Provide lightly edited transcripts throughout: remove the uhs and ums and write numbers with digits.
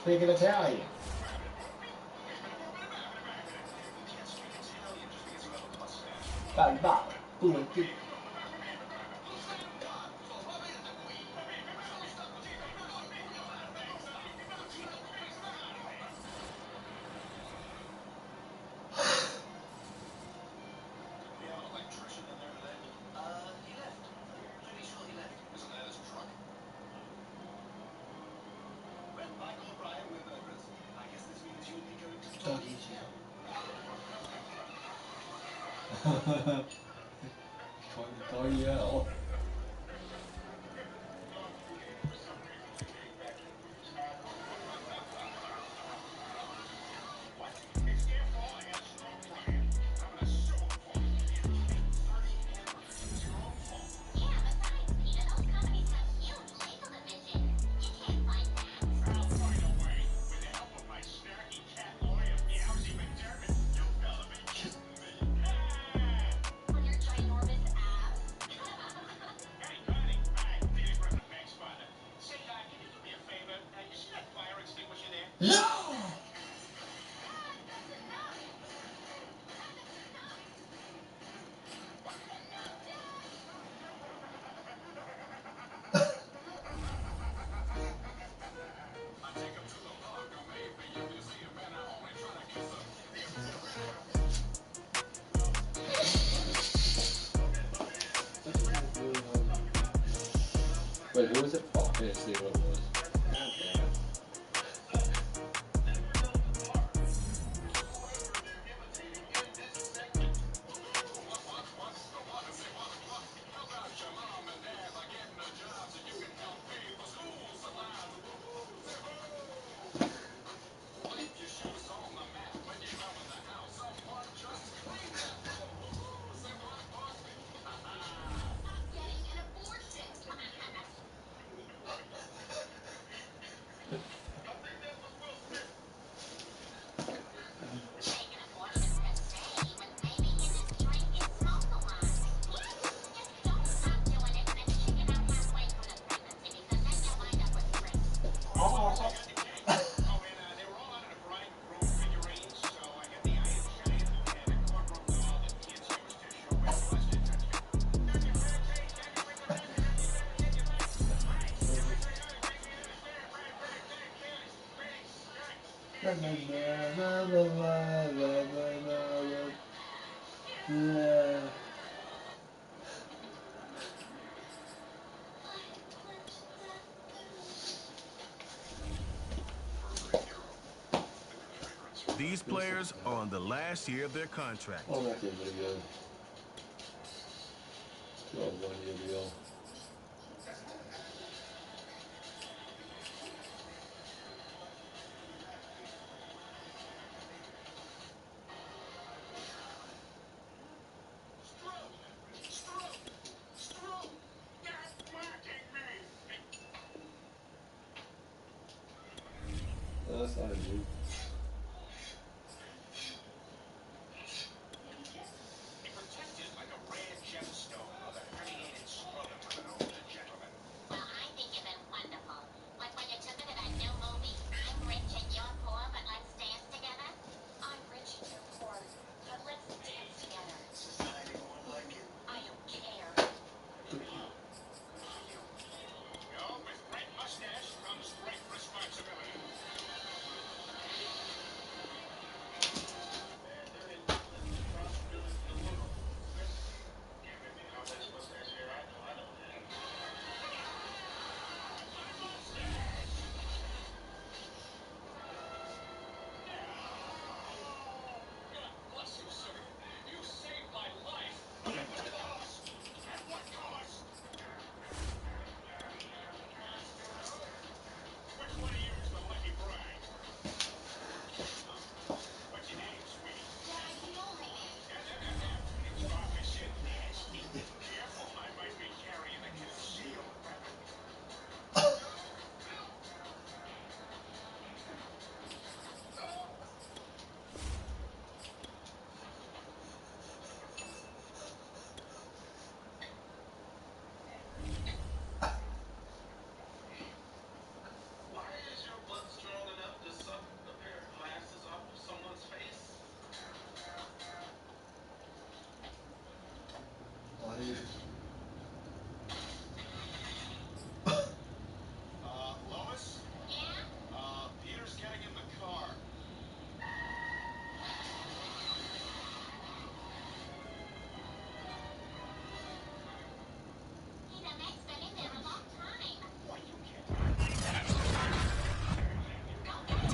Speaking Italian. Calva, tutti. Toglielo. No! Wait, who was it? Oh, I didn't see what it was. God damn it. These players are on the last year of their contract. Oh, that's a video. 12-1 year deal. No, that's not a dude.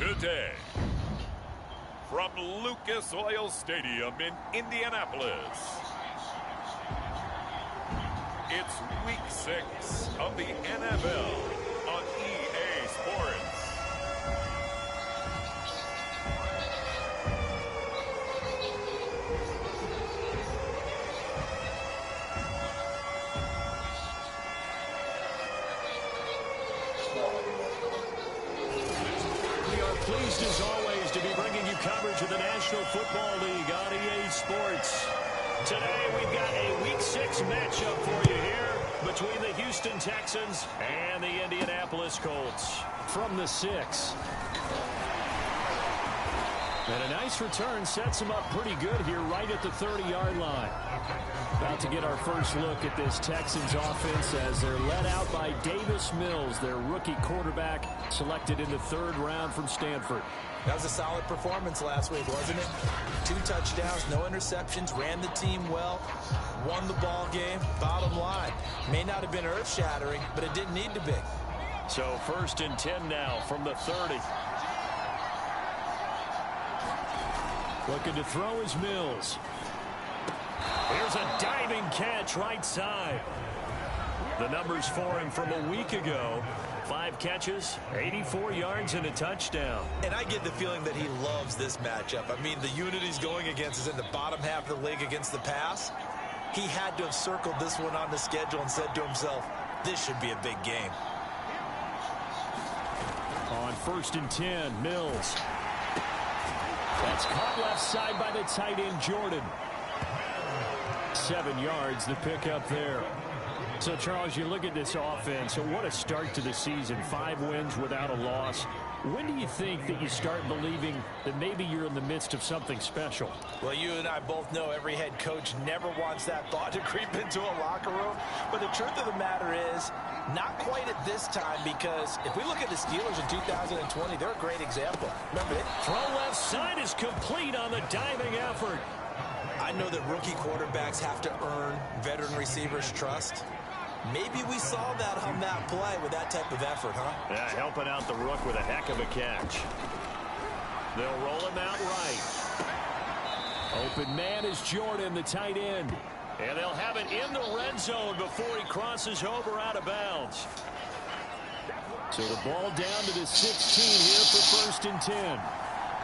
Today, from Lucas Oil Stadium in Indianapolis, it's Week 6 of the NFL on EA Sports. Pleased as always to be bringing you coverage of the National Football League on EA Sports. Today we've got a Week 6 matchup for you here between the Houston Texans and the Indianapolis Colts. From the 6. And a nice return sets them up pretty good here right at the 30-yard line. About to get our first look at this Texans offense as they're led out by Davis Mills, their rookie quarterback, selected in the 3rd round from Stanford. That was a solid performance last week, wasn't it? 2 touchdowns, no interceptions, ran the team well, won the ball game. Bottom line, may not have been earth-shattering, but it didn't need to be. So 1st and 10 now from the 30. Looking to throw is Mills. Here's a diving catch right side. The numbers for him from a week ago. 5 catches, 84 yards, and a touchdown. And I get the feeling that he loves this matchup. I mean, the unit he's going against is in the bottom half of the league against the pass. He had to have circled this one on the schedule and said to himself, this should be a big game. On 1st and 10, Mills. That's caught left side by the tight end, Jordan. 7 yards, the pickup there. So, Charles, you look at this offense, so what a start to the season. 5 wins without a loss. When do you think that you start believing that maybe you're in the midst of something special? Well, you and I both know every head coach never wants that thought to creep into a locker room. But the truth of the matter is, not quite at this time, because if we look at the Steelers in 2020, they're a great example. Remember it? Throw left side is complete on the diving effort. I know that rookie quarterbacks have to earn veteran receivers' trust. Maybe we saw that on that play with that type of effort, huh? Yeah, helping out the rook with a heck of a catch. They'll roll him out right. Open man is Jordan, the tight end. And they'll have it in the red zone before he crosses over out of bounds. So the ball down to the 16 here for 1st and 10.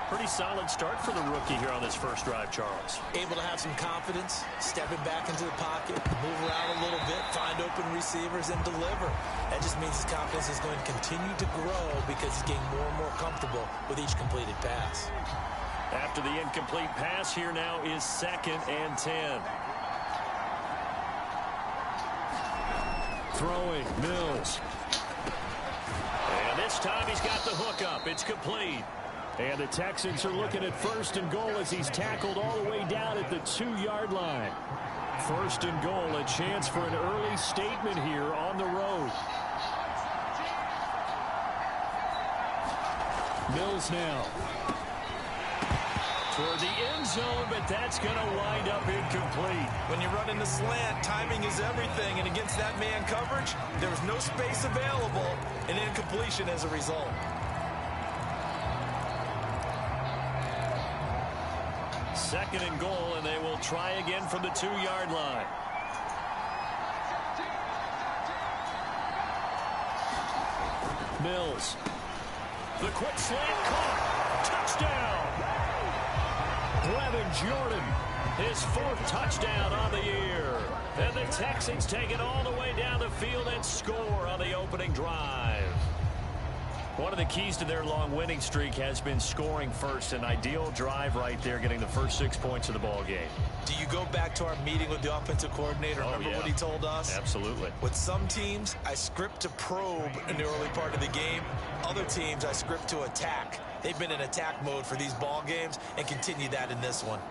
Pretty solid start for the rookie here on this first drive, Charles. Able to have some confidence, stepping back into the pocket, move around a little bit, find open receivers, and deliver. That just means his confidence is going to continue to grow because he's getting more and more comfortable with each completed pass. After the incomplete pass, here now is 2nd and 10. Throwing, Mills. And this time he's got the hook up. It's complete. And the Texans are looking at 1st and goal as he's tackled all the way down at the 2-yard line. 1st and goal, a chance for an early statement here on the road. Mills now. Toward the end zone, but that's going to wind up incomplete. When you run in the slant, timing is everything, and against that man coverage, there was no space available, and incompletion as a result. 2nd and goal, and they will try again from the 2-yard line. Mills. The quick slant caught. Touchdown. Brevin Jordan. His 4th touchdown on the year. And the Texans take it all the way down the field and score on the opening drive. One of the keys to their long winning streak has been scoring first. An ideal drive right there, getting the first 6 points of the ball game. Do you go back to our meeting with the offensive coordinator? Remember what he told us? Absolutely. With some teams, I script to probe in the early part of the game. Other teams, I script to attack. They've been in attack mode for these ball games and continue that in this one.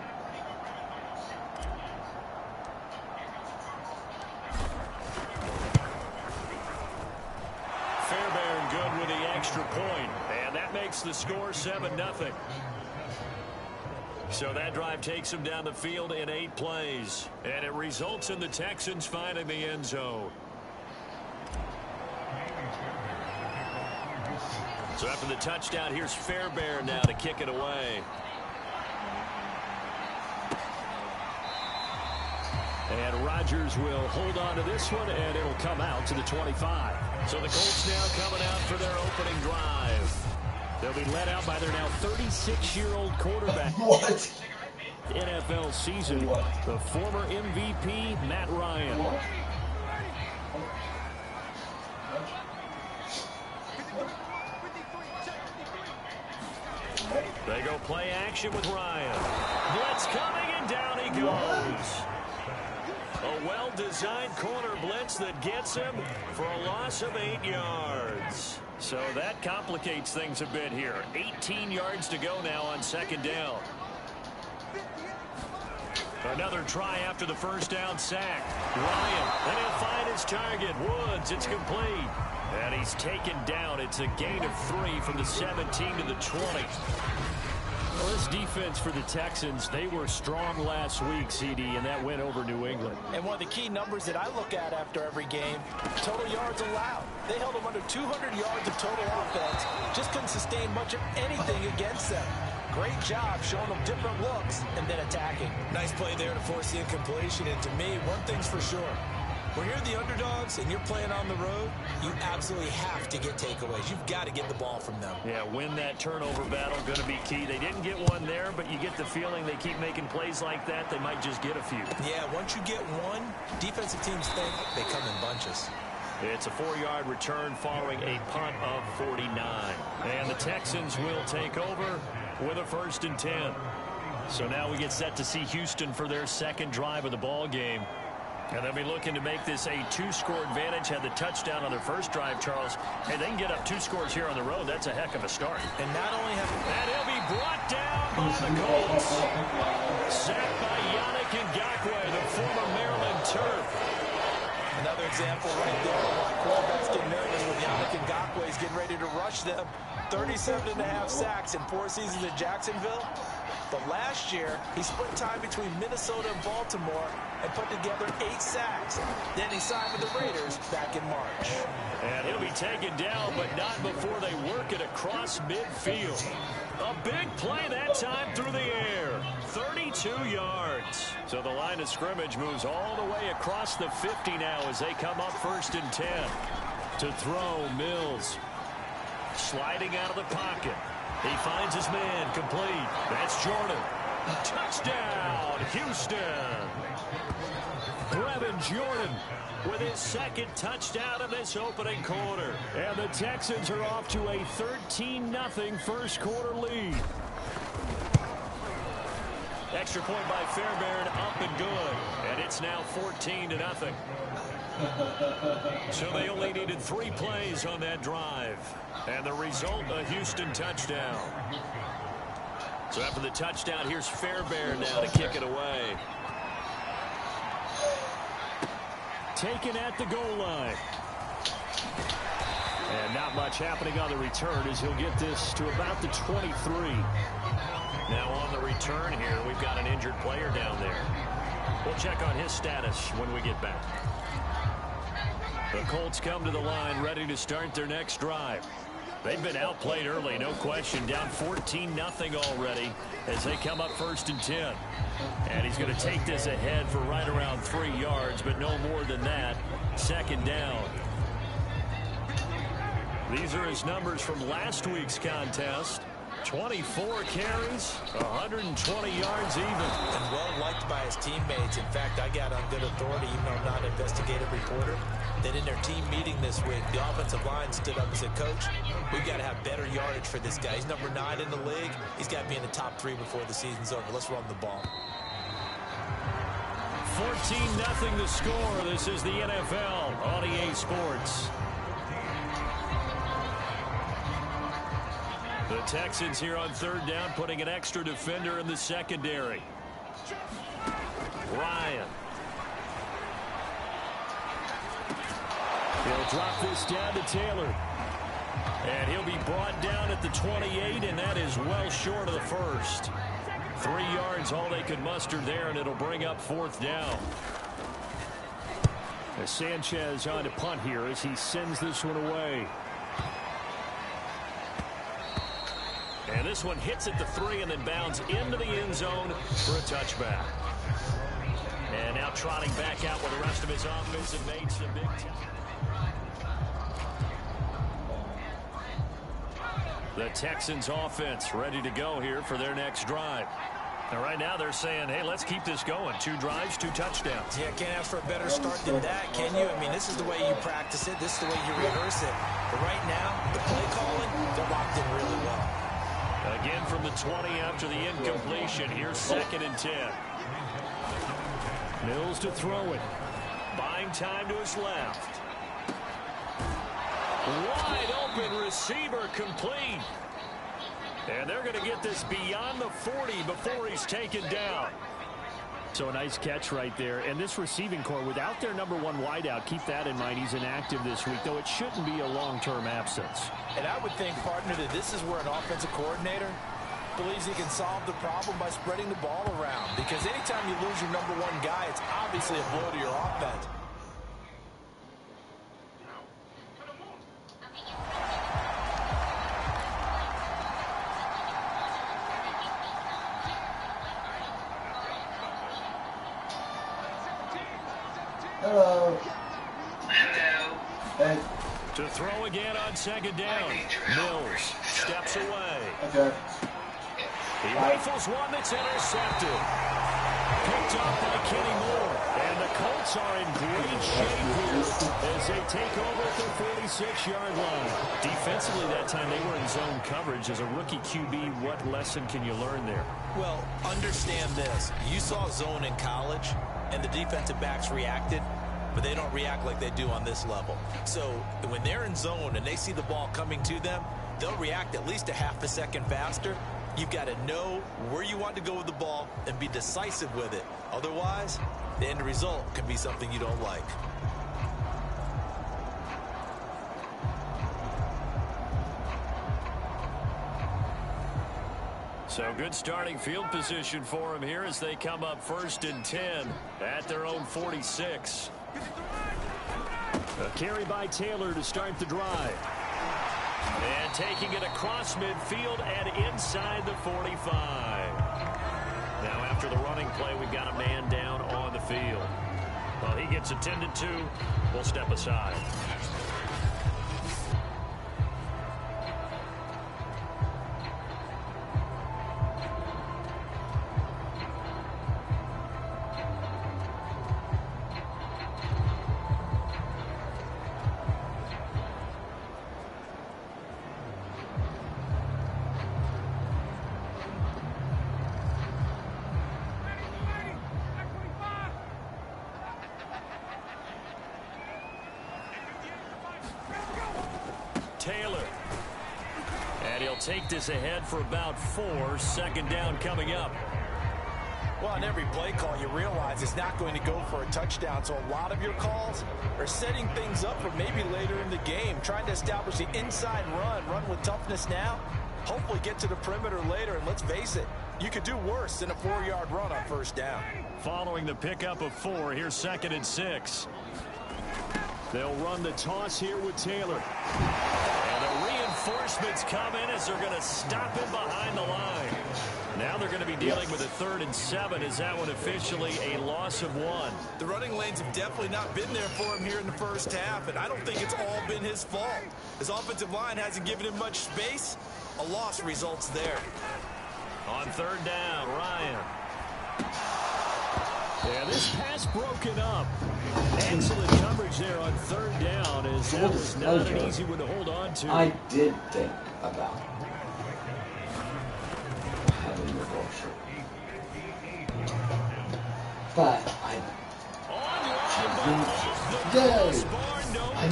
Fairbairn good with the extra point, and that makes the score 7-0. So that drive takes them down the field in 8 plays, and it results in the Texans finding the end zone. So after the touchdown, here's Fairbairn now to kick it away. And Rodgers will hold on to this one, and it'll come out to the 25. So the Colts now coming out for their opening drive. They'll be led out by their now 36-year-old quarterback. What? NFL season, the former MVP, Matt Ryan. They go play action with Ryan. Blitz coming, and down he goes. A well-designed corner blitz that gets him for a loss of 8 yards. So that complicates things a bit here. 18 yards to go now on second down. Another try after the first down sack. Ryan, and he'll find his target. Woods, it's complete. And he's taken down. It's a gain of 3 from the 17 to the 20. Well, this defense for the Texans, they were strong last week, CD, and that went over New England. And one of the key numbers that I look at after every game, total yards allowed. They held them under 200 yards of total offense. Just couldn't sustain much of anything against them. Great job showing them different looks and then attacking. Nice play there to force the incompletion. And to me, one thing's for sure. When you're the underdogs and you're playing on the road, you absolutely have to get takeaways. You've got to get the ball from them. Yeah, win that turnover battle, going to be key. They didn't get one there, but you get the feeling they keep making plays like that, they might just get a few. Yeah, once you get one, defensive teams think they come in bunches. It's a 4-yard return following a punt of 49. And the Texans will take over with a 1st and 10. So now we get set to see Houston for their second drive of the ball game. And they'll be looking to make this a 2-score advantage. Had the touchdown on their first drive, Charles. Hey, they can get up 2 scores here on the road. That's a heck of a start. And not only have... And he'll be brought down by the Colts. Sacked by Yannick Ngakoue, the former Maryland Terp. Another example right there of why quarterbacks get nervous when Yannick Ngakoue is getting ready to rush them. 37.5 sacks in 4 seasons in Jacksonville. But last year, he split time between Minnesota and Baltimore and put together 8 sacks. Then he signed with the Raiders back in March. And he'll be taken down, but not before they work it across midfield. A big play that time through the air. 32 yards. So the line of scrimmage moves all the way across the 50 now as they come up 1st and 10. To throw, Mills. Sliding out of the pocket. He finds his man, complete. That's Jordan. Touchdown, Houston. Brevin Jordan with his second touchdown of this opening quarter. And the Texans are off to a 13-0 first quarter lead. Extra point by Fairbairn, up and good. And it's now 14-0. So they only needed 3 plays on that drive. And the result, a Houston touchdown. So after the touchdown, here's Fairbairn now to kick it away. Taken at the goal line. And not much happening on the return as he'll get this to about the 23. Now on the return here, we've got an injured player down there. We'll check on his status when we get back. The Colts come to the line ready to start their next drive. They've been outplayed early, no question. Down 14-0 already as they come up 1st and 10. And he's going to take this ahead for right around 3 yards, but no more than that. 2nd down. These are his numbers from last week's contest. 24 carries, 120 yards even. And well liked by his teammates. In fact, I got on good authority, even though I'm not an investigative reporter, that in their team meeting this week, the offensive line stood up and said, Coach, we've got to have better yardage for this guy. He's number 9 in the league. He's got to be in the top 3 before the season's over. Let's run the ball. 14-0 the score. This is the NFL on EA Sports. The Texans here on 3rd down, putting an extra defender in the secondary. Ryan. He'll drop this down to Taylor. And he'll be brought down at the 28, and that is well short of the first. 3 yards, all they could muster there, and it'll bring up 4th down. As Sanchez on to punt here as he sends this one away. this one hits at the 3 and then bounds into the end zone for a touchback. And now trotting back out with the rest of his offensive mates. The big The Texans offense ready to go here for their next drive. Now right now they're saying, hey, let's keep this going. 2 drives, 2 touchdowns. Yeah, can't ask for a better start than that, can you? I mean, this is the way you practice it. This is the way you rehearse it. But right now, the play calling, they're locked in really well. Again from the 20 after the incompletion. Here's 2nd and 10. Mills to throw it. Buying time to his left. Wide open receiver complete. And they're going to get this beyond the 40 before he's taken down. So a nice catch right there. And this receiving core, without their number 1 wideout, keep that in mind. He's inactive this week, though it shouldn't be a long-term absence. And I would think, partner, that this is where an offensive coordinator believes he can solve the problem by spreading the ball around. Because anytime you lose your number 1 guy, it's obviously a blow to your offense. Hello. Hey. To throw again on 2nd down. Mills steps away. Okay. He rifles one that's intercepted. Picked up by Kenny Moore. And the Colts are in great shape here as they take over at the 46-yard line. Defensively that time they were in zone coverage. As a rookie QB, what lesson can you learn there? Well, understand this. You saw zone in college, and the defensive backs reacted, but they don't react like they do on this level. So when they're in zone and they see the ball coming to them, they'll react at least a half a second faster. You've got to know where you want to go with the ball and be decisive with it. Otherwise, the end result can be something you don't like. So good starting field position for him here as they come up 1st and 10 at their own 46. A carry by Taylor to start the drive. And taking it across midfield and inside the 45. Now after the running play, we've got a man down on the field. Well, he gets attended to. We'll step aside. Taylor. And he'll take this ahead for about 4. 2nd down coming up. Well, on every play call, you realize it's not going to go for a touchdown. So a lot of your calls are setting things up for maybe later in the game, trying to establish the inside run with toughness now, hopefully get to the perimeter later. And let's face it, you could do worse than a 4-yard run on 1st down. Following the pickup of 4, here's 2nd and 6. They'll run the toss here with Taylor. And the reinforcements come in as they're going to stop him behind the line. Now they're going to be dealing with a 3rd and 7. Is that one officially a loss of 1? The running lanes have definitely not been there for him here in the 1st half, and I don't think it's all been his fault. His offensive line hasn't given him much space. A loss results there. On 3rd down, Ryan. Yeah, this pass broken up. Excellent coverage there on 3rd down, as that was not an easy one to hold on to. I did think about having the bullshit. But I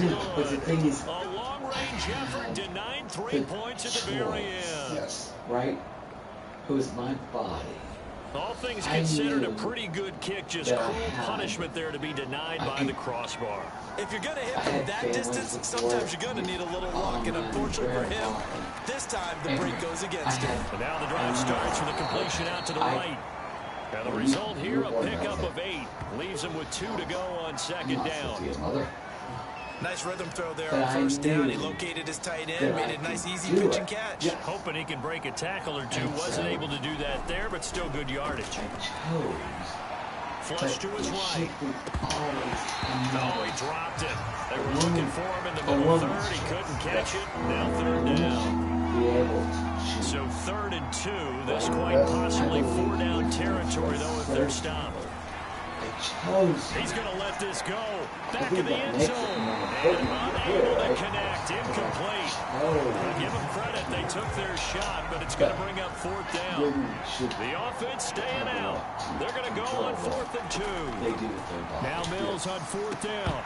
knew, but the thing is, a long-range effort denied 3 points at the very end. Yes, right? It was my body. All things considered, a pretty good kick, just cruel punishment there to be denied by the crossbar. If you're going to hit from that distance, sometimes you're going to need a little luck, and unfortunately for him, this time the break goes against him. And now the drive starts with a completion out to the right. And the result here, a pickup of 8. Leaves him with 2 to go on 2nd down. Nice rhythm throw there on first down. He located his tight end, made it a nice, easy pitch and catch. Yeah. Hoping he can break a tackle or two. Wasn't able to do that there, but still good yardage. Flush to his right. Oh, he dropped it. They were looking for him in the middle third. He couldn't catch it. Now third down. So 3rd and 2. This quite possibly 4-down territory, though, if they're stopped. He's going to let this go. Back in the end zone. And unable to connect. Incomplete. Give them credit. They took their shot, but it's going to bring up 4th down. The offense staying out. They're going to go on 4th and 2. Now Mills on 4th down.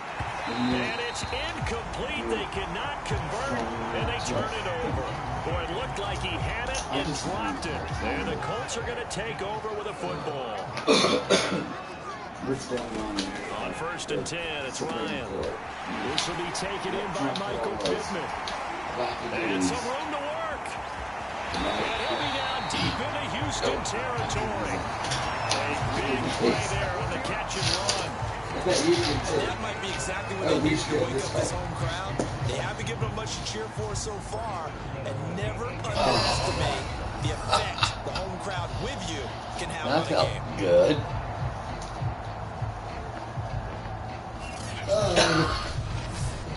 And it's incomplete. They cannot convert, and they turn it over. Boy, it looked like he had it and dropped it. And the Colts are going to take over with a football. On 1st and 10, it's Ryan. This will be taken in by Michael Pittman. And some room to work. And he'll be down deep into Houston territory. A big play there on the catch and run. That might be exactly what they need to wake up this home crowd. They haven't given them much to cheer for so far. And never underestimate the effect the home crowd with you can have on a game. Good.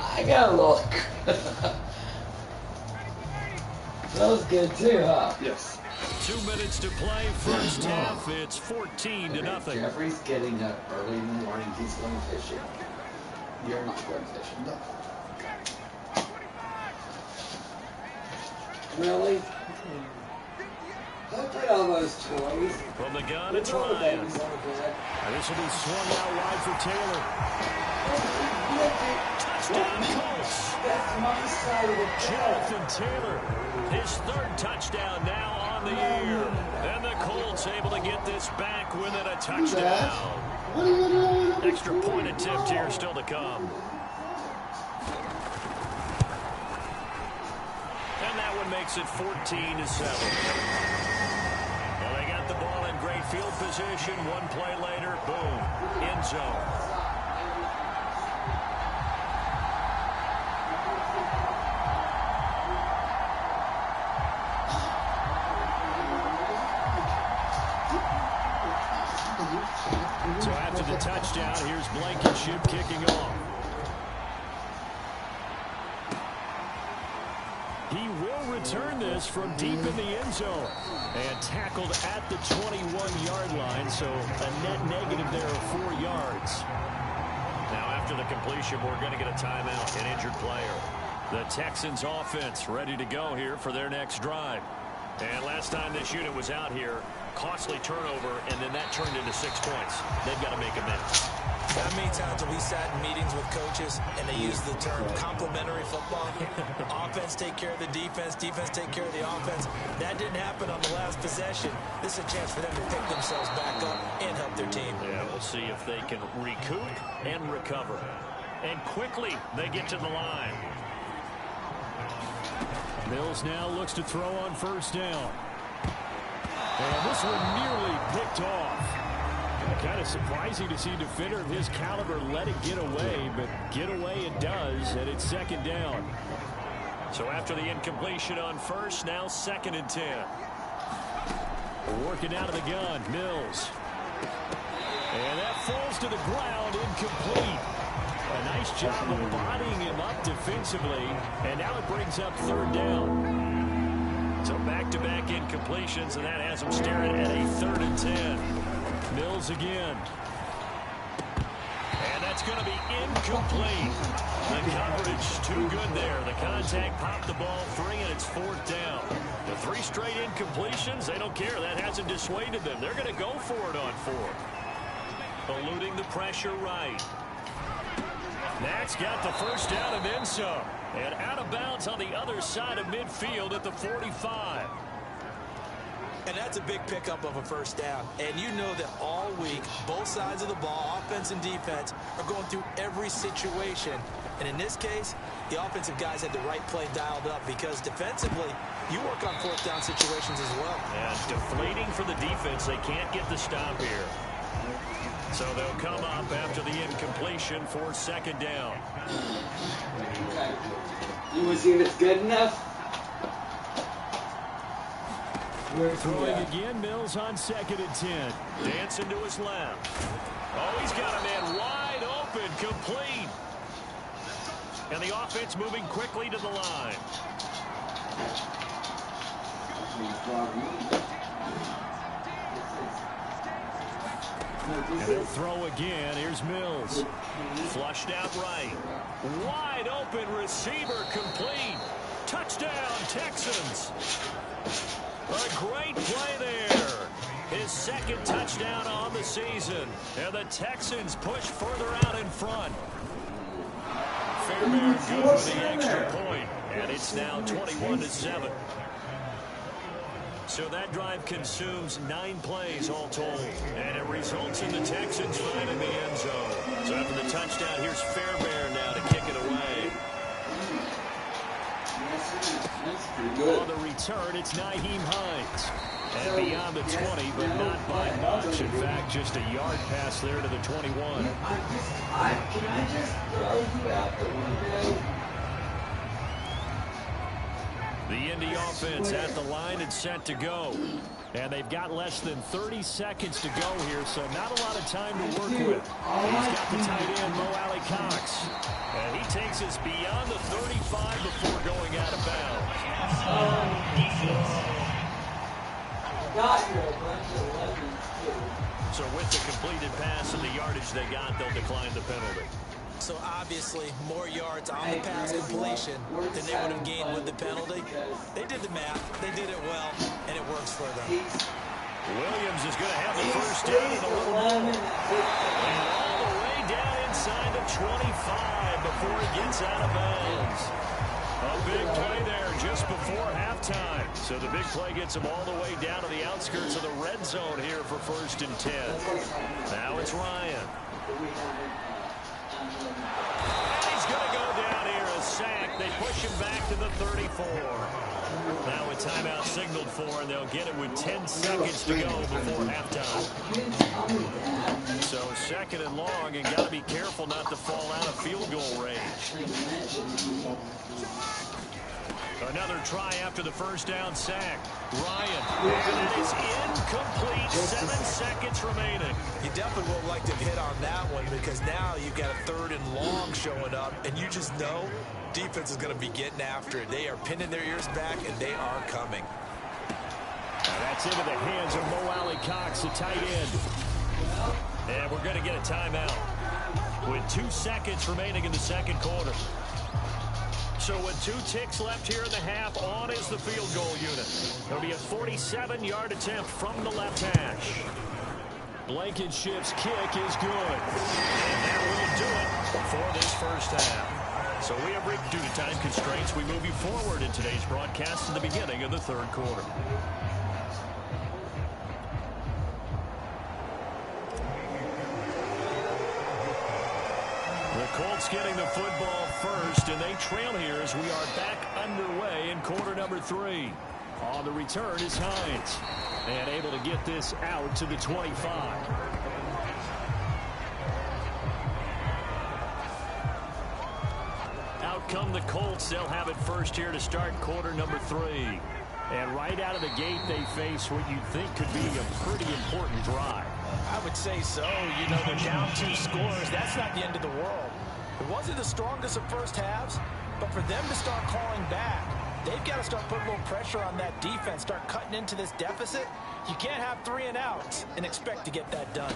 I gotta look. That was good too, huh? Yes. 2 minutes to play, first half. It's 14-0. Jeffrey's getting up early in the morning. He's going fishing. You're not going fishing. No. Really? Don't put all those toys. From the gun, it's Ryan. And this will be swung out wide for Taylor. Touchdown, Colts. That's my side of the Jonathan Taylor, his 3rd touchdown now on the year. And the Colts able to get this back within a touchdown. Extra point attempt here still to come. And that one makes it 14-7. Well, they got the ball in great field position. One play later, boom, end zone. So after the touchdown, here's Blankenship kicking off. He will return this from deep in the end zone. And tackled at the 21-yard line, so a net negative there of 4 yards. Now after the completion, we're going to get a timeout, an injured player. The Texans offense ready to go here for their next drive. And last time this unit was out here, costly turnover, and then that turned into 6 points. They've got to make amends. How many times have we sat in meetings with coaches and they use the term complementary football? Offense take care of the defense, defense take care of the offense. That didn't happen on the last possession. This is a chance for them to pick themselves back up and help their team. Yeah, we'll see if they can recoup and recover. And quickly, they get to the line. Mills now looks to throw on first down. And this one nearly picked off. Kind of surprising to see a defender of his caliber let it get away, but get away it does, and it's 2nd down. So after the incompletion on first, now 2nd and 10. Working out of the gun, Mills. And that falls to the ground, incomplete. A nice job of bodying him up defensively, and now it brings up 3rd down. So back-to-back incompletions, and that has him staring at a 3rd and 10. Mills again. And that's going to be incomplete. The coverage too good there. The contact popped the ball free, and it's 4th down. The 3 straight incompletions, they don't care. That hasn't dissuaded them. They're going to go for it on 4th. Eluding the pressure right. That's got the first down and then some. And out of bounds on the other side of midfield at the 45. And that's a big pickup of a first down. And you know that all week, both sides of the ball, offense and defense, are going through every situation. And in this case, the offensive guys had the right play dialed up because defensively, you work on 4th down situations as well. And deflating for the defense. They can't get the stop here. So they'll come up after the incompletion for second down. You want to see if it's good enough? Throwing again, Mills on 2nd and 10. Dancing to his left. Oh, he's got a man wide open, complete. And the offense moving quickly to the line. And they'll throw again. Here's Mills. Flushed out right. Wide open receiver, complete. Touchdown, Texans. A great play there. His 2nd touchdown on the season. And the Texans push further out in front. Fairbairn good for the extra point. And it's now 21-7. So that drive consumes 9 plays all told. And it results in the Texans finding the end zone. So after the touchdown, here's Fairbairn now to kick it away. On the return, it's Nyheim Hines. And beyond the 20, but not by much. In fact, just a yard pass there to the 21. Can I just throw you out the window? The Indy offense at the line and set to go. And they've got less than 30 seconds to go here, so not a lot of time to work with. He's got the tight end, Mo Alley Cox. And he takes us beyond the 35 before going out of bounds. So with the completed pass and the yardage they got, they'll decline the penalty. So obviously more yards on the pass completion than they would have gained with the penalty. They did the math. They did it well, and it works for them. Williams is going to have the first down in a little more. And all the way down inside the 25 before it gets out of bounds. A big play there just before halftime. So the big play gets them all the way down to the outskirts of the red zone here for 1st and 10. Now it's Ryan. And he's going to go down here, a sack. They push him back to the 34. Now a timeout signaled for, and they'll get it with 10 seconds to go before halftime. So 2nd and long, and got to be careful not to fall out of field goal range. Another try after the first down sack. Ryan, and it is incomplete. 7 seconds remaining. You definitely won't like to hit on that one because now you've got a 3rd and long showing up, and you just know defense is going to be getting after it. They are pinning their ears back, and they are coming. Now that's into the hands of Mo Alley Cox, the tight end. And we're going to get a timeout with 2 seconds remaining in the 2nd quarter. So with 2 ticks left here in the half, on is the field goal unit. It'll be a 47-yard attempt from the left hash. Blankenship's kick is good. And that will do it for this first half. So we have reached, due to time constraints, we move you forward in today's broadcast to the beginning of the 3rd quarter. The Colts getting the football first, and they trail here as we are back underway in quarter number 3. On the return is Hines, and able to get this out to the 25. Out come the Colts. They'll have it first here to start quarter number 3. And right out of the gate, they face what you'd think could be a pretty important drive. I would say so. You know, they're down 2 scores. That's not the end of the world. It wasn't the strongest of first halves, but for them to start calling back, they've got to start putting a little pressure on that defense, start cutting into this deficit. You can't have 3 and outs and expect to get that done.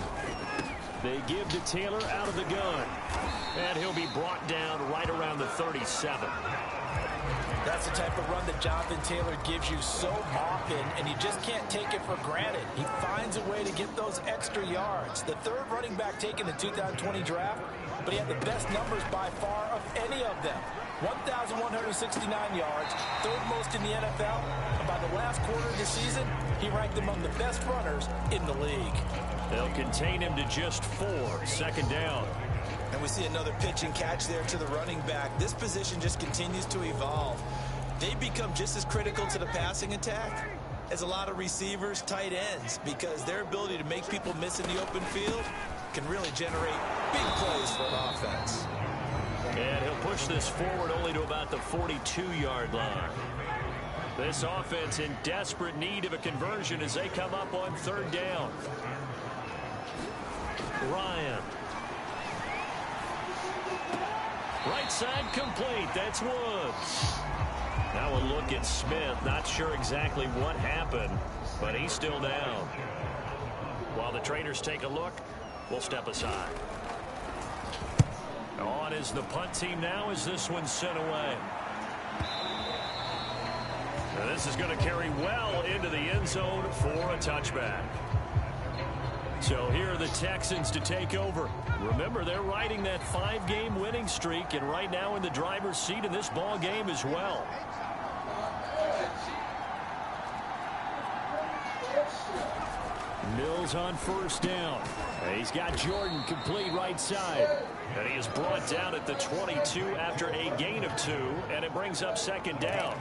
They give to Taylor out of the gun, and he'll be brought down right around the 37. That's the type of run that Jonathan Taylor gives you so often, and you just can't take it for granted. He finds a way to get those extra yards. The 3rd running back taken in the 2020 draft, but he had the best numbers by far of any of them. 1,169 yards, 3rd most in the NFL, and by the last quarter of the season, he ranked among the best runners in the league. They'll contain him to just 4, 2nd down. And we see another pitch and catch there to the running back. This position just continues to evolve. They become just as critical to the passing attack as a lot of receivers, tight ends, because their ability to make people miss in the open field can really generate big plays for an offense. And he'll push this forward only to about the 42-yard line. This offense in desperate need of a conversion as they come up on third down. Ryan. Right side complete. That's Woods. Now a look at Smith. Not sure exactly what happened, but he's still down. While the traders take a look, we'll step aside. On is the punt team now as this one's sent away. Now this is going to carry well into the end zone for a touchback. So here are the Texans to take over. Remember, they're riding that 5-game winning streak, and right now in the driver's seat in this ball game as well. Mills on first down. He's got Jordan complete right side. And he is brought down at the 22 after a gain of 2, and it brings up second down.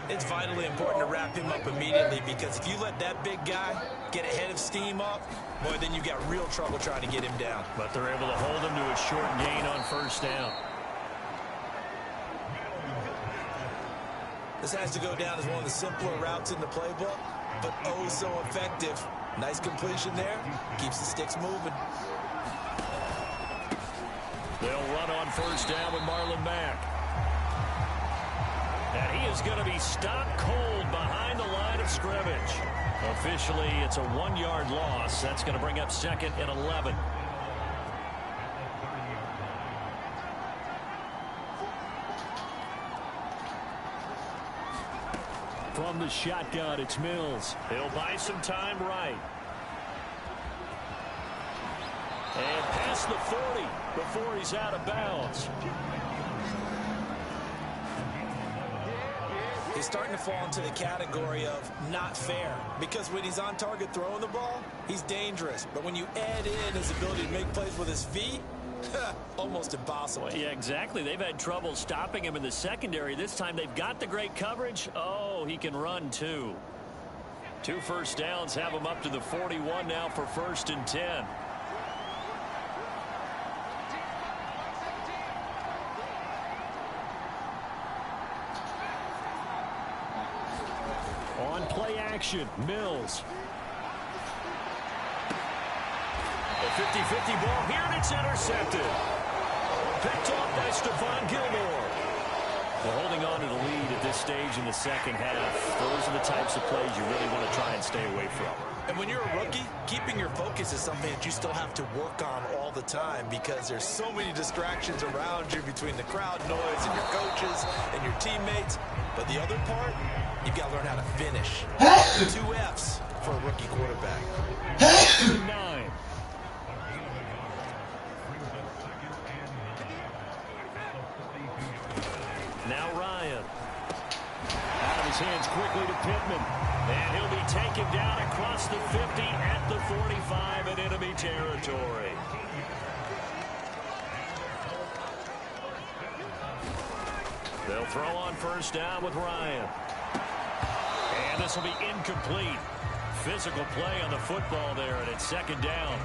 It's vitally important to wrap him up immediately, because if you let that big guy get ahead of steam up, boy, then you've got real trouble trying to get him down. But they're able to hold him to a short gain on first down. This has to go down as one of the simpler routes in the playbook, but oh so effective. Nice completion there. Keeps the sticks moving. They'll run on first down with Marlon Mack. And he is going to be stopped cold behind the line of scrimmage. Officially, it's a 1-yard loss. That's going to bring up second and 11. From the shotgun, it's Mills. He'll buy some time right. And past the 40 before he's out of bounds. He's starting to fall into the category of not fair, because when he's on target throwing the ball, he's dangerous. But when you add in his ability to make plays with his feet, almost impossible. Well, yeah, exactly. They've had trouble stopping him in the secondary. This time they've got the great coverage. Oh, he can run too. 2 first downs have him up to the 41 now for 1st and 10. On play action, Mills. A 50-50 ball here, and it's intercepted. Picked off by Stephon Gilmore. Well, holding on to the lead at this stage in the second half, those are the types of plays you really want to try and stay away from. And when you're a rookie, keeping your focus is something that you still have to work on all the time, because there's so many distractions around you between the crowd noise and your coaches and your teammates. But the other part, you've got to learn how to finish. 2 F's for a rookie quarterback. 9. Now Ryan. Out of his hands quickly to Pittman. And he'll be taken down across the 50 at the 45 in enemy territory. They'll throw on first down with Ryan. And this will be incomplete. Physical play on the football there, and it's second down.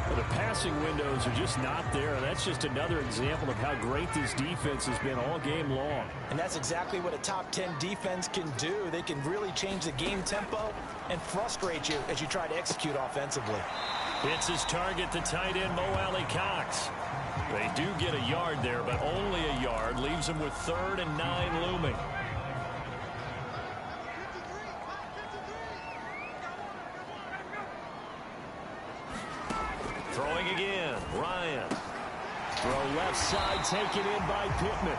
Well, the passing windows are just not there. That's just another example of how great this defense has been all game long. And that's exactly what a top 10 defense can do. They can really change the game tempo and frustrate you as you try to execute offensively. It's his target, the tight end, Mo Alley Cox. They do get a yard there, but only a yard. Leaves them with 3rd and 9 looming. Throwing again, Ryan. Throw left side, taken in by Pittman.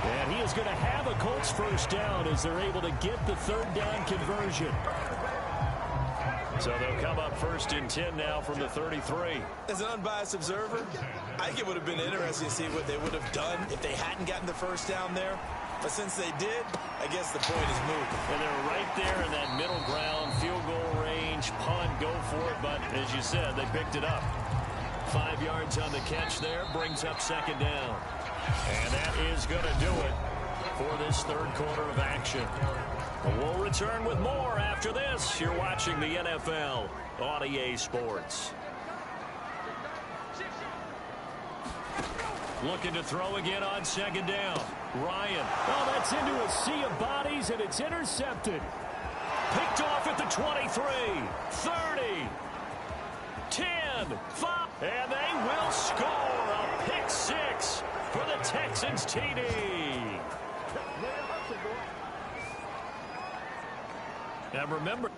And he is going to have a Colts first down as they're able to get the 3rd down conversion. So they'll come up 1st and 10 now from the 33. As an unbiased observer, I think it would have been interesting to see what they would have done if they hadn't gotten the first down there. But since they did, I guess the point is moot. And they're right there in that middle ground, field goal range, punt, go for it. But as you said, they picked it up. 5 yards on the catch there, brings up second down. And that is going to do it for this 3rd quarter of action. We'll return with more after this. You're watching the NFL on EA Sports. Looking to throw again on second down. Ryan. Oh, that's into a sea of bodies, and it's intercepted. Picked off at the 23, 30, 10, 5, and they will score a pick six for the Texans TD. And remember,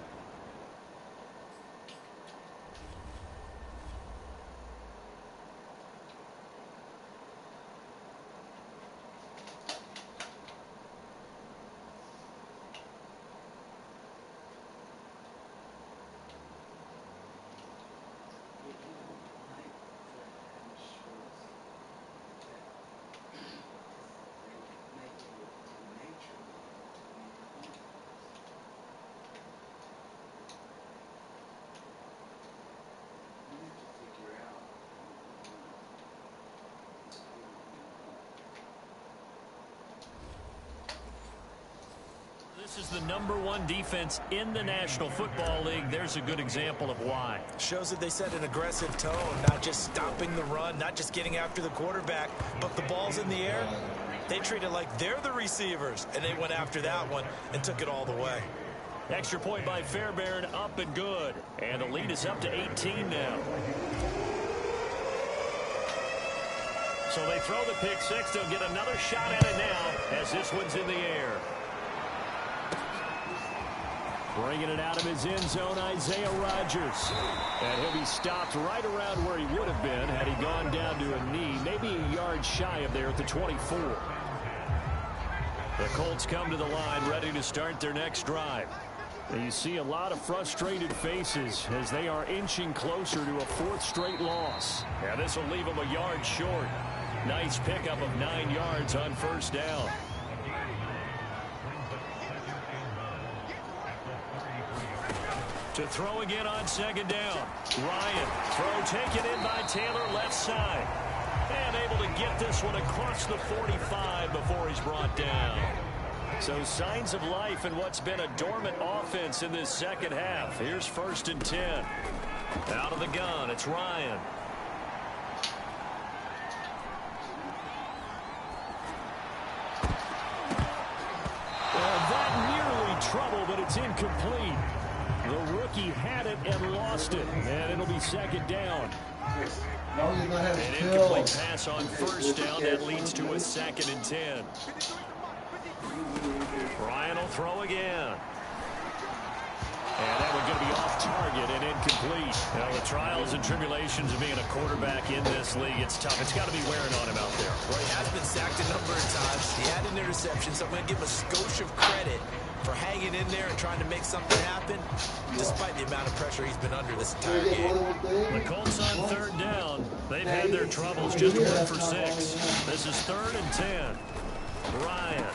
this is the #1 defense in the National Football League. There's a good example of why. Shows that they set an aggressive tone, not just stopping the run, not just getting after the quarterback, but the ball's in the air. They treat it like they're the receivers, and they went after that one and took it all the way. Extra point by Fairbairn, up and good. And the lead is up to 18 now. So they throw the pick six. They'll get another shot at it now as this one's in the air. Bringing it out of his end zone, Isaiah Rodgers. And he'll be stopped right around where he would have been had he gone down to a knee, maybe a yard shy of there at the 24. The Colts come to the line ready to start their next drive. And you see a lot of frustrated faces as they are inching closer to a fourth straight loss. Yeah, this will leave them a yard short. Nice pickup of 9 yards on first down. To throw again on second down. Ryan, throw taken in by Taylor, left side. And able to get this one across the 45 before he's brought down. So signs of life in what's been a dormant offense in this second half. Here's 1st and 10. Out of the gun, it's Ryan. That nearly trouble, but it's incomplete. The rookie had it and lost it, and it'll be second down. An incomplete pass on first down. That leads to a 2nd and 10. Ryan will throw again. And that one's going to be off target and incomplete. Now, the trials and tribulations of being a quarterback in this league, it's tough. It's got to be wearing on him out there. Well, he has been sacked a number of times. He had an interception, so I'm going to give him a skosh of credit for hanging in there and trying to make something happen, despite the amount of pressure he's been under this entire game. The Colts on 3rd down. They've had their troubles, just 1 for 6. This is 3rd and 10. Ryan.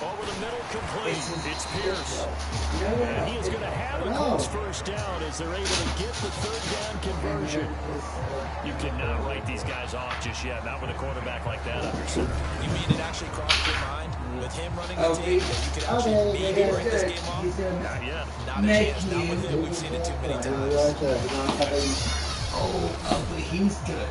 Over the middle, complete. It's Pierce. And he is going to have a Colts first down as they're able to get the 3rd down conversion. You cannot write these guys off just yet, not with a quarterback like that under center. You mean it actually crossed your mind with him running the team that you could actually maybe break this game off? Not yet. Not a chance. Not with him. We've seen it too many times. But he's good.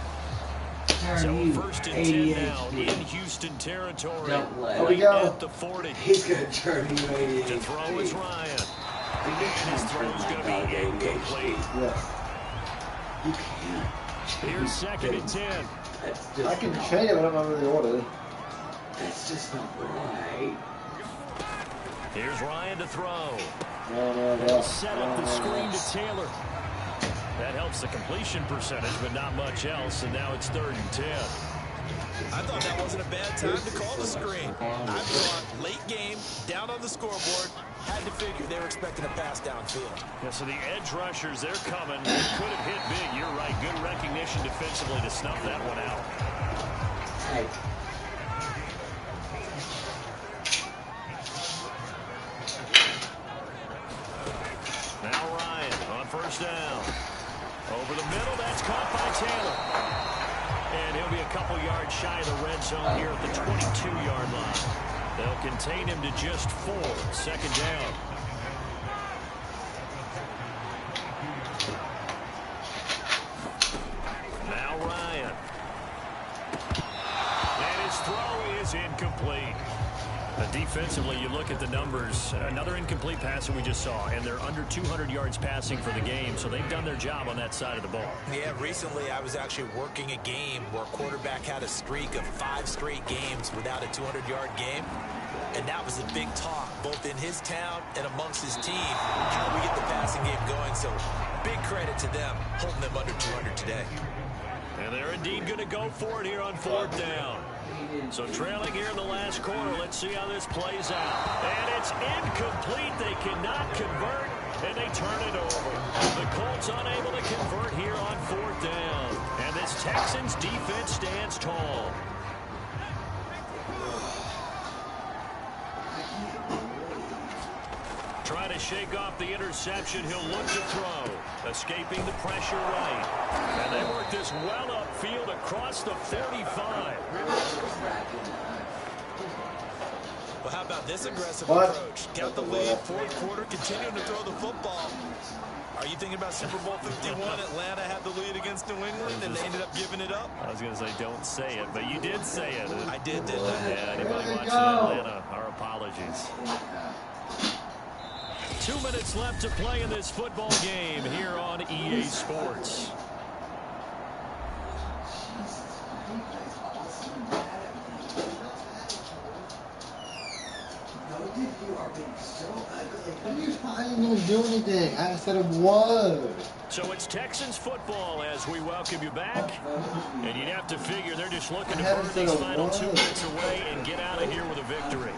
So 1st and 10 now in Houston territory. Right at the 40. He's going to turn you 88. To throw is Ryan. His throw's going to be incomplete. You can't. Here's 2nd and 10. I can change it whenever I really want to. That's just not right. Here's Ryan to throw. They'll set up the screen to Taylor. That helps the completion percentage, but not much else, and now it's 3rd and 10. I thought that wasn't a bad time to call the screen. I thought late game, down on the scoreboard, had to figure they were expecting a pass downfield. Yeah, so the edge rushers, they're coming. They could have hit big. You're right. Good recognition defensively to snuff that one out. Hey. Now Ryan on first down. Over the middle, that's caught by Taylor. And he'll be a couple yards shy of the red zone here at the 22-yard line. They'll contain him to just 4. Second down. Now Ryan. And his throw is incomplete. Defensively, you look at the numbers. Another incomplete pass that we just saw, and they're under 200 yards passing for the game, so they've done their job on that side of the ball. Yeah, recently I was actually working a game where a quarterback had a streak of 5 straight games without a 200-yard game, and that was a big talk, both in his town and amongst his team. How do we get the passing game going? So big credit to them, holding them under 200 today. And they're indeed going to go for it here on 4th down. So trailing here in the last quarter, let's see how this plays out. And it's incomplete. They cannot convert, and they turn it over. The Colts unable to convert here on 4th down. And this Texans defense stands tall. Trying to shake off the interception. He'll look to throw. Escaping the pressure right. And they work this well upfield across the 45. Well, how about this aggressive approach? Got the lead, 4th quarter, continuing to throw the football. Are you thinking about Super Bowl 51? Atlanta had the lead against New England, and they ended up giving it up? I was going to say don't say it, but you did say it. I did, didn't I? Yeah, anybody watching Atlanta, our apologies. 2 minutes left to play in this football game here on EA Sports. I didn't even do anything. I said a word. So it's Texans football as we welcome you back. And you'd have to figure they're just looking to burn these final 2 minutes away and get out of here with a victory.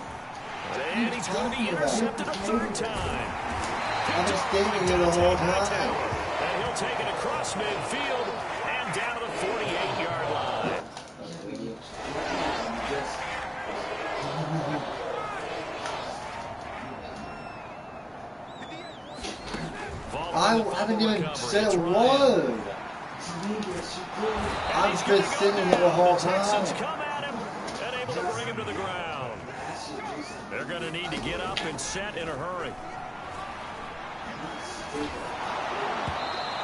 And he's going to be intercepted a 3rd time. I've been standing here the whole time. And he'll take it across midfield and down to the 48-yard line. I haven't even said a word. I've been sitting here the whole time. Texans come at him and able to bring him to the ground. They're going to need to get up and set in a hurry.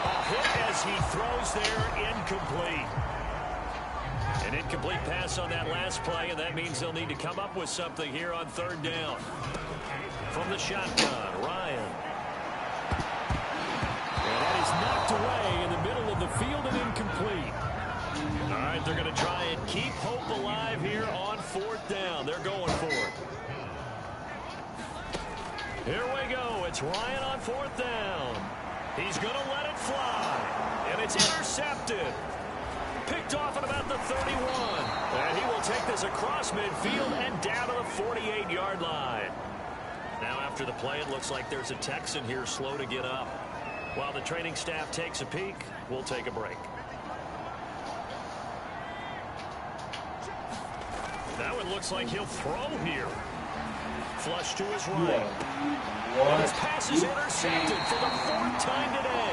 A hit as he throws there, incomplete. An incomplete pass on that last play, and that means they'll need to come up with something here on 3rd down. From the shotgun, Ryan. And that is knocked away in the middle of the field and incomplete. All right, they're going to try and keep hope alive here on 4th down. They're going for it. Here we go. It's Ryan on 4th down. He's going to let it fly. And it's intercepted. Picked off at about the 31. And he will take this across midfield and down to the 48-yard line. Now after the play, it looks like there's a Texan here slow to get up. While the training staff takes a peek, we'll take a break. Now it looks like he'll throw here. Flush to his right. And his pass is intercepted for the 4th time today.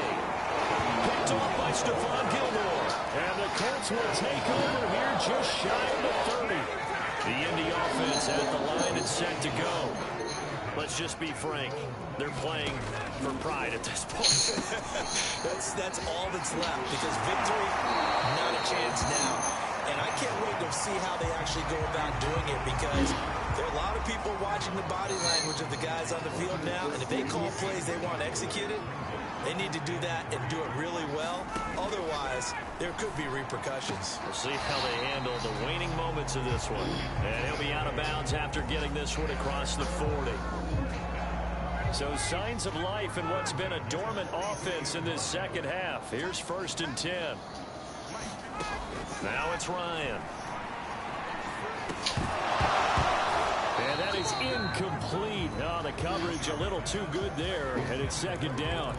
Picked off by Stephon Gilmore. And the Colts will take over here just shy of the 30. The Indy offense at the line and set to go. Let's just be frank. They're playing for pride at this point. that's all that's left, because victory, not a chance now. And I can't wait to see how they actually go about doing it, because there are a lot of people watching the body language of the guys on the field now, and if they call plays they want executed, they need to do that and do it really well. Otherwise, there could be repercussions. We'll see how they handle the waning moments of this one. And he'll be out of bounds after getting this one across the 40. So signs of life in what's been a dormant offense in this second half. Here's 1st and 10. Now it's Ryan. And that is incomplete. Oh, the coverage a little too good there, and it's 2nd down.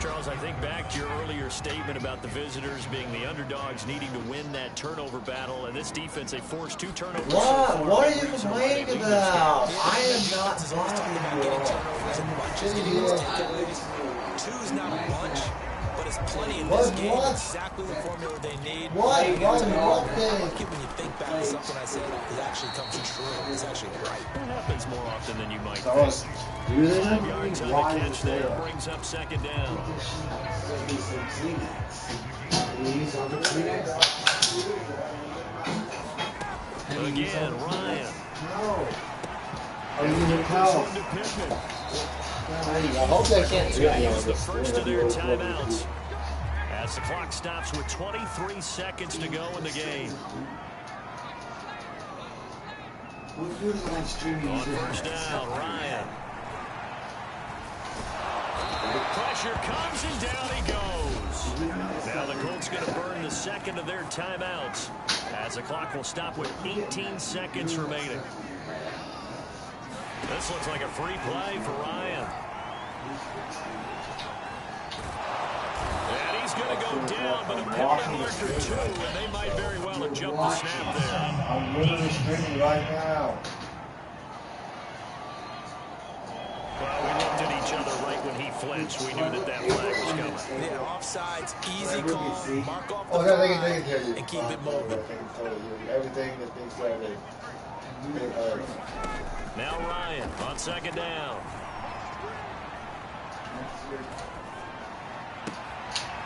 Charles, I think back to your earlier statement about the visitors being the underdogs needing to win that turnover battle, and this defense, they forced 2 turnovers. What are you complaining about? I am not talking about getting turnovers and bunches, getting those takeaways. 2 is not a bunch. but it's plenty in this game. Exactly the formula they need. What? When you think back to something I said, it actually comes true. It's actually right. It happens more often than you might think. 5 yards on the catch there brings up second down. Again, Ryan. I hope they can't do it. Use the first of their timeouts as the clock stops with 23 seconds to go in the game. On first down, Ryan. Pressure comes and down he goes. Now the Colts going to burn the second of their timeouts as the clock will stop with 18 seconds remaining. This looks like a free play for Ryan. And he's going to go down, but a penalty marker 2, and they might very well have jumped the snap there. I'm literally screaming right now. Well, we looked at each other right when he flinched. We knew that flag was coming. Yeah, offsides, easy call, mark off the flag, and keep it moving. Everything that's being said. Now Ryan on second down.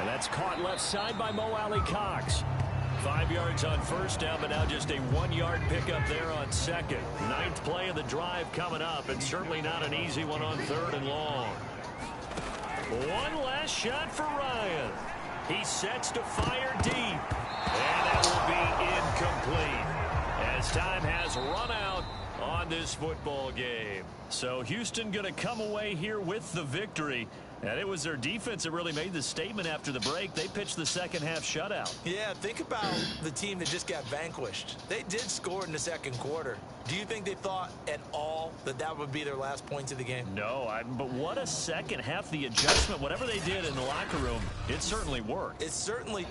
And that's caught left side by Mo Alley Cox. 5 yards on first down, but now just a 1-yard pickup there on second. 9th play of the drive coming up, and certainly not an easy one on third and long. One last shot for Ryan. He sets to fire deep, and that will be incomplete as time has run out on this football game. So Houston going to come away here with the victory. And it was their defense that really made the statement after the break. They pitched the second half shutout. Yeah, think about the team that just got vanquished. They did score in the second quarter. Do you think they thought at all that that would be their last points of the game? No, but what a second half. The adjustment, whatever they did in the locker room, it certainly worked. It certainly